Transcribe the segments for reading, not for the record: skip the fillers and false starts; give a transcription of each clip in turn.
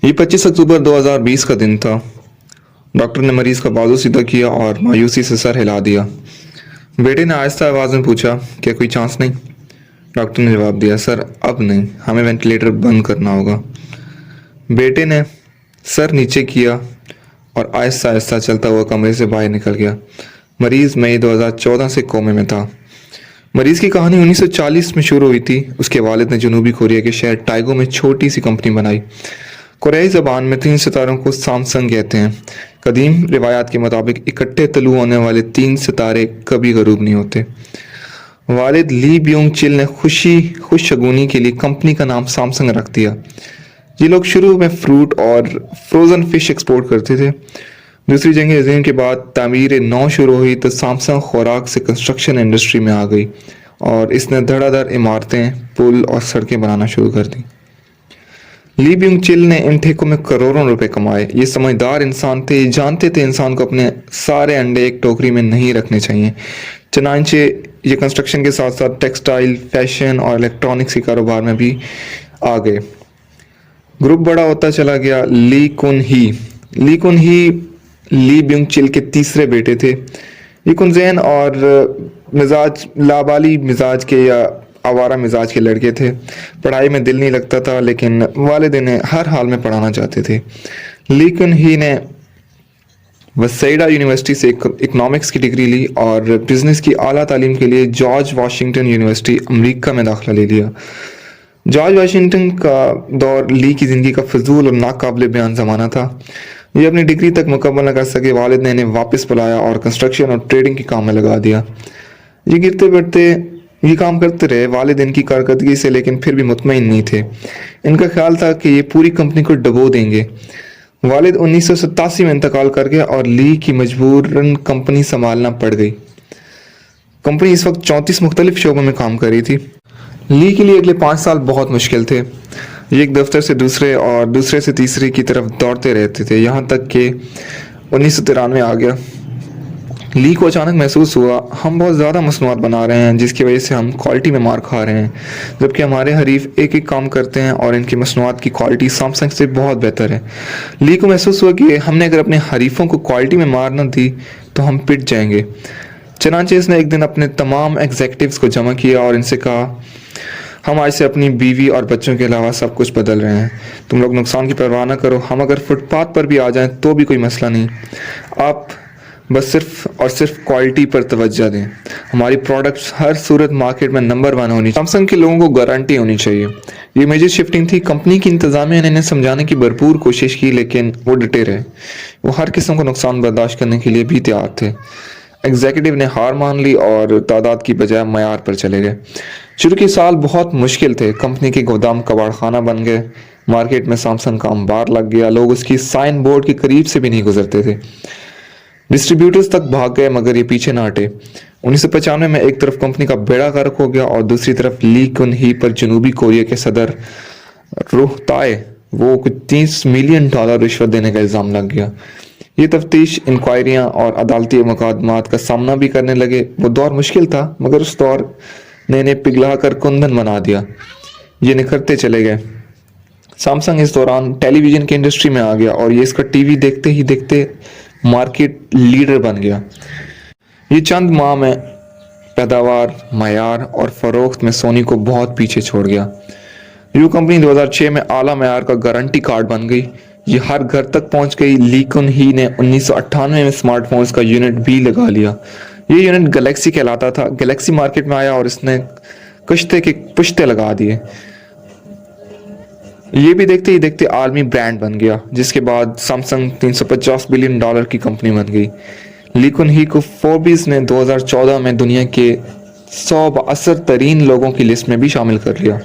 ये 25 अक्टूबर 2020 का दिन था। डॉक्टर ने मरीज का बाजू सीधा किया और मायूसी से सर हिला दिया। बेटे ने आहिस्ता आवाज में पूछा, क्या कोई चांस नहीं? डॉक्टर ने जवाब दिया, सर अब नहीं, हमें वेंटिलेटर बंद करना होगा। बेटे ने सर नीचे किया और आहिस्ता आहिस्ता चलता हुआ कमरे से बाहर निकल गया। मरीज मई 2014 से कोमे में था। मरीज की कहानी 1940 में शुरू हुई थी। उसके वालिद ने जनूबी कोरिया के शहर टाइगो में छोटी सी कंपनी बनाई। कोरियाई ज़बान में 3 सितारों को सैमसंग कहते हैं। कदीम रिवायात के मुताबिक इकट्ठे तलू होने वाले 3 सितारे कभी गरूब नहीं होते। वालिद ली ब्योंग चिल ने खुश शगुनी के लिए कंपनी का नाम सैमसंग रख दिया। ये लोग शुरू में फ्रूट और फ्रोज़न फिश एक्सपोर्ट करते थे। दूसरी जंग अज़ीम के बाद तामीर नौ शुरू हुई तो सैमसंग खुराक से कंस्ट्रक्शन इंडस्ट्री में आ गई और इसने धड़ाधड़ इमारतें, पुल और सड़कें बनाना शुरू कर दी। ली ब्योंग चिल ने इन ठेकों में करोड़ों रुपए कमाए। ये समझदार इंसान थे, जानते थे इंसान को अपने सारे अंडे एक टोकरी में नहीं रखने चाहिए। चनांचे ये कंस्ट्रक्शन के साथ साथ टेक्सटाइल, फैशन और इलेक्ट्रॉनिक्स के कारोबार में भी आ गए। ग्रुप बड़ा होता चला गया। ली कुन ही ली ब्योंग चिल के तीसरे बेटे थे। ये कुनजैन और लाबाली मिजाज के या आवारा मिजाज के लड़के थे। पढ़ाई में दिल नहीं लगता था, लेकिन वालिद इन्हें हर हाल में पढ़ाना चाहते थे। ली कुन ही ने वसेडा यूनिवर्सिटी से इकोनॉमिक्स की डिग्री ली और बिजनेस की आला तालीम के लिए जॉर्ज वाशिंगटन यूनिवर्सिटी अमेरिका में दाखिला ले लिया। जॉर्ज वाशिंगटन का दौर ली की ज़िंदगी का फजूल और नाकाबिल बयान ज़माना था। ये अपनी डिग्री तक मुकम्मल न कर सके। वालिद ने इन्हें वापस बुलाया और कंस्ट्रक्शन और ट्रेडिंग के काम में लगा दिया। ये गिरते बढ़ते ये काम करते रहे। वालिद इनकी कारकर्दगी से लेकिन फिर भी मुतमईन नहीं थे। इनका ख्याल था कि ये पूरी कंपनी को डुबो देंगे। वालिद 1987 में इंतकाल कर गया और ली की मजबूरन कंपनी संभालना पड़ गई। कंपनी इस वक्त 34 मुख्तलिफ शोबों में काम कर रही थी। ली के लिए अगले 5 साल बहुत मुश्किल थे। ये एक दफ्तर से दूसरे और दूसरे से तीसरे की तरफ दौड़ते रहते थे, यहाँ तक कि 1993 आ गया। ली को अचानक महसूस हुआ, हम बहुत ज़्यादा मसनूआत बना रहे हैं जिसकी वजह से हम क्वालिटी में मार खा रहे हैं, जबकि हमारे हरीफ एक एक काम करते हैं और इनकी मसनूआत की क्वालिटी सैमसंग से बहुत बेहतर है। ली को महसूस हुआ कि हमने अगर अपने हरीफों को क्वालिटी में मार न दी तो हम पिट जाएंगे। चनांचे इसने एक दिन अपने तमाम एग्जीक्यूटिव्स को जमा किया और इनसे कहा, हम आज से अपनी बीवी और बच्चों के अलावा सब कुछ बदल रहे हैं। तुम लोग नुकसान की परवाह न करो। हम अगर फुटपाथ पर भी आ जाएं तो भी कोई मसला नहीं। आप बस सिर्फ और सिर्फ क्वालिटी पर तवज्जो दें। हमारी प्रोडक्ट्स हर सूरत मार्केट में नंबर 1 होनी चाहिए। सैमसंग के लोगों को गारंटी होनी चाहिए। ये मेजर शिफ्टिंग थी। कंपनी की इंतजामिया ने इन्हें समझाने की भरपूर कोशिश की, लेकिन वो डटे रहे। वो हर किस्म का नुकसान बर्दाश्त करने के लिए भी तैयार थे। एग्जीक्यूटिव ने हार मान ली और तादाद की बजाय मयार पर चले गए। शुरू के साल बहुत मुश्किल थे। कंपनी के गोदाम कबाड़खाना बन गए। मार्केट में सैमसंग का अंबार लग गया। लोग उसकी साइन बोर्ड के करीब से भी नहीं गुजरते थे। डिस्ट्रीब्यूटर्स तक भाग गए, मगर ये पीछे ना हटे। 1995 में एक तरफ कंपनी का बेड़ा गर्क हो गया और दूसरी तरफ ली कुन ही पर जनूबी कोरिया के सदर रूह ताए वो कुछ $30 मिलियन रिश्वत देने का इल्ज़ाम लग गया। ये तफ्तीश, इंक्वायरियाँ और अदालती मुकदमात का सामना भी करने लगे। वो दौर मुश्किल था, मगर उस दौर ने इन्हें पिघला कर कुंदन बना दिया। ये निखरते चले गए। सैमसंग इस दौरान टेलीविज़न की इंडस्ट्री में आ गया और ये इसका टीवी देखते ही देखते मार्केट लीडर बन गया। ये चंद माह में पैदावार, मयार और फरोख्त में सोनी को बहुत पीछे छोड़ गया। ये कंपनी 2006 में आला मयार का गारंटी कार्ड बन गई। ये हर घर तक पहुंच गई। ली कुन ही ने 1998 में स्मार्टफोन्स का यूनिट भी लगा लिया। ये यूनिट गैलेक्सी कहलाता था। गैलेक्सी मार्केट में आया और इसने कश्ते के पुश्ते लगा दिए। ये भी देखते ही देखते आलमी ब्रांड बन गया, जिसके बाद सैमसंग $350 बिलियन की कंपनी बन गई। ली कुन ही को फोर्ब्स ने 2014 में दुनिया के 100 बाअसर तरीन लोगों की लिस्ट में भी शामिल कर लिया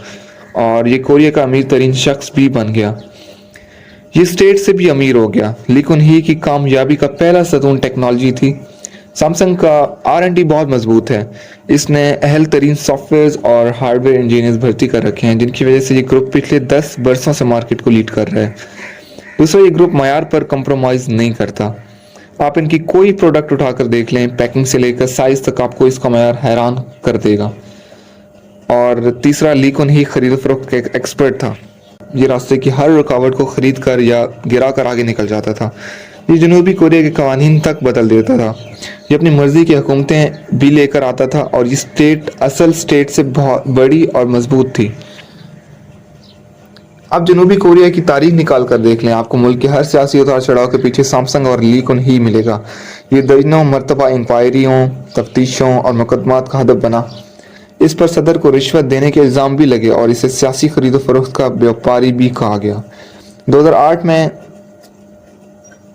और ये कोरिया का अमीर तरीन शख्स भी बन गया। ये स्टेट से भी अमीर हो गया। ली कुन ही की कामयाबी का पहला सतून टेक्नोलॉजी थी। सैमसंग का R&D बहुत मजबूत है। इसने अहल तरीन सॉफ्टवेयर और हार्डवेयर इंजीनियर्स भर्ती कर रखे हैं, जिनकी वजह से ये ग्रुप पिछले 10 बरसों से मार्केट को लीड कर रहा है। दूसरा, ये ग्रुप मयार पर कंप्रोमाइज नहीं करता। आप इनकी कोई प्रोडक्ट उठाकर देख लें, पैकिंग से लेकर साइज तक आपको इसका मयार हैरान कर देगा। और तीसरा, ली कुन ही खरीद फरोख्त का एक्सपर्ट था। یہ راستے کی ہر رکاوٹ کو خرید کر یا گرا کر آگے نکل جاتا تھا۔ یہ جنوبی کوریا کے قوانین تک بدل دیتا تھا۔ یہ اپنی مرضی کی حکومتیں بھی لے کر آتا تھا اور یہ اسٹیٹ اصل اسٹیٹ سے بہت بڑی اور مضبوط تھی۔ اب جنوبی کوریا کی تاریخ نکال کر دیکھ لیں، آپ کو ملک کے ہر سیاسی اتار چڑھاؤ کے پیچھے سامسنگ اور لی کن ہی ملے گا۔ یہ درجنوں مرتبہ انکوائریوں، تفتیشوں اور مقدمات کا ہدف بنا۔ اس پر صدر کو رشوت دینے کے الزام بھی لگے اور اسے سیاسی خرید و فروخت کا بیوپاری بھی کہا گیا۔ 2008 میں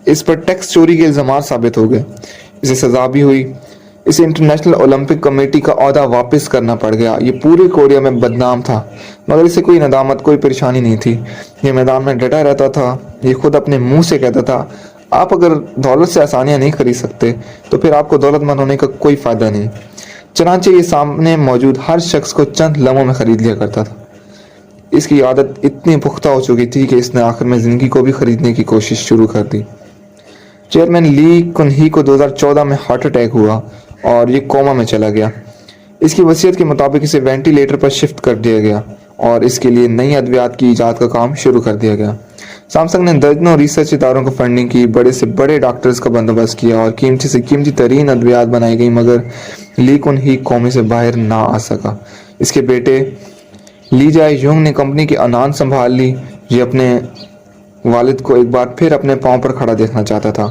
اس پر ٹیکس چوری کے الزامات ثابت ہو گئے۔ اسے سزا بھی ہوئی۔ اسے انٹرنیشنل اولمپک کمیٹی کا عہدہ واپس کرنا پڑ گیا۔ یہ پورے کوریا میں بدنام تھا، مگر اسے کوئی ندامت، کوئی پریشانی نہیں تھی۔ یہ میدان میں ڈٹا رہتا تھا۔ یہ خود اپنے منہ سے کہتا تھا، آپ اگر دولت سے آسانیاں نہیں خرید سکتے تو پھر آپ کو دولت مند ہونے کا کوئی فائدہ نہیں۔ چنانچہ یہ سامنے موجود ہر شخص کو چند لمحوں میں خرید لیا کرتا تھا۔ اس کی عادت اتنی پختہ ہو چکی تھی کہ اس نے آخر میں زندگی کو بھی خریدنے کی کوشش شروع کر دی۔ چیئرمین لی کن ہی کو 2014 میں ہارٹ اٹیک ہوا اور یہ کوما میں چلا گیا۔ اس کی وصیت کے مطابق اسے وینٹیلیٹر پر شفٹ کر دیا گیا اور اس کے لیے نئی ادویات کی ایجاد کا کام شروع کر دیا گیا۔ سامسنگ نے درجنوں ریسرچ اداروں کو فنڈنگ کی، بڑے سے بڑے ڈاکٹرز کا بندوبست کیا اور قیمتی سے قیمتی ترین ادویات بنائی گئی، مگر لی کن ہی کومے سے باہر نہ آ سکا۔ اس کے بیٹے لی جائے یونگ نے کمپنی کی انان سنبھال لی۔ یہ اپنے والد کو ایک بار پھر اپنے پاؤں پر کھڑا دیکھنا چاہتا تھا۔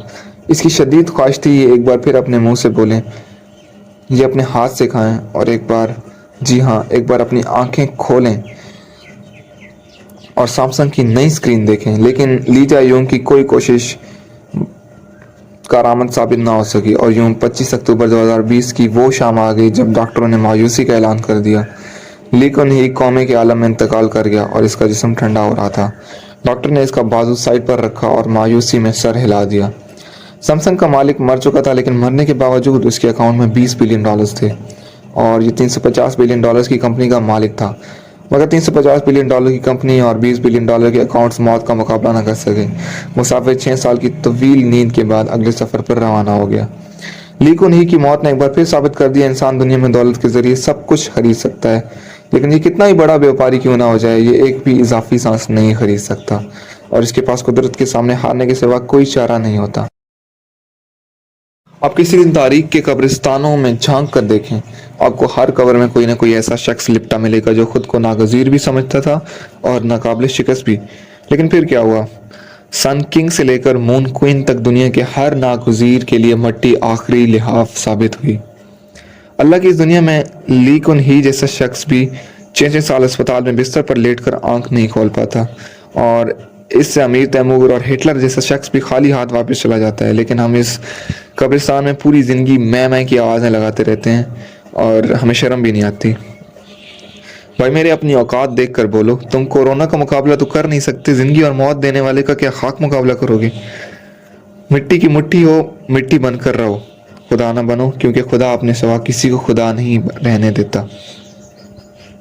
اس کی شدید خواہش تھی یہ ایک بار پھر اپنے منہ سے بولیں، یہ اپنے ہاتھ سے کھائیں اور ایک بار اپنی آنکھیں کھولیں اور سامسنگ کی نئی سکرین دیکھیں۔ لیکن لی جائے یونگ کی کوئی کوشش کارآمد ثابت نہ ہو سکی اور یوں 25 اکتوبر 2020 کی وہ شام آ گئی جب ڈاکٹروں نے مایوسی کا اعلان کر دیا۔ لی کن ہی کومے کے عالم میں انتقال کر گیا اور اس کا جسم ٹھنڈا ہو رہا تھا۔ ڈاکٹر نے اس کا بازو سائڈ پر رکھا اور مایوسی میں سر ہلا دیا۔ سیمسنگ کا مالک مر چکا تھا، لیکن مرنے کے باوجود اس کے اکاؤنٹ میں $20 بلین تھے اور یہ $350 بلین کی کمپنی کا مالک تھا۔ مگر $350 بلین کی کمپنی اور $20 بلین کے اکاؤنٹس موت کا مقابلہ نہ کر سکے۔ مسافر 6 سال کی طویل نیند کے بعد اگلے سفر پر روانہ ہو گیا۔ لی کن ہی کی موت نے ایک بار پھر ثابت کر دیا انسان دنیا میں دولت کے ذریعے سب کچھ خرید سکتا ہے، لیکن یہ کتنا ہی بڑا بیوپاری کیوں نہ ہو جائے، یہ ایک بھی اضافی سانس نہیں خرید سکتا اور اس کے پاس قدرت کے سامنے ہارنے کے سوا کوئی چارہ نہیں ہوتا۔ آپ کسی دن تاریخ کے قبرستانوں میں جھانک کر دیکھیں، آپ کو ہر قبر میں کوئی نہ کوئی ایسا شخص لپٹا ملے گا جو خود کو ناگزیر بھی سمجھتا تھا اور ناقابل شکست بھی۔ لیکن پھر کیا ہوا؟ سن کنگ سے لے کر مون کوئن تک دنیا کے ہر ناگزیر کے لیے مٹی آخری لحاف ثابت ہوئی۔ اللہ کی اس دنیا میں لی کن ہی جیسا شخص بھی 6 سال اسپتال میں بستر پر لیٹ کر آنکھ نہیں کھول پاتا اور اس سے امیر تیمور اور ہٹلر جیسا شخص بھی خالی ہاتھ واپس چلا جاتا ہے، لیکن ہم اس قبرستان میں پوری زندگی میں کی آوازیں لگاتے رہتے ہیں اور ہمیں شرم بھی نہیں آتی۔ بھائی میرے، اپنی اوقات دیکھ کر بولو۔ تم کورونا کا مقابلہ تو کر نہیں سکتے، زندگی اور موت دینے والے کا کیا خاک مقابلہ کرو گے؟ مٹی کی مٹھی ہو، مٹی بن کر رہو، خدا نہ بنو، کیونکہ خدا اپنے سوا کسی کو خدا نہیں رہنے دیتا۔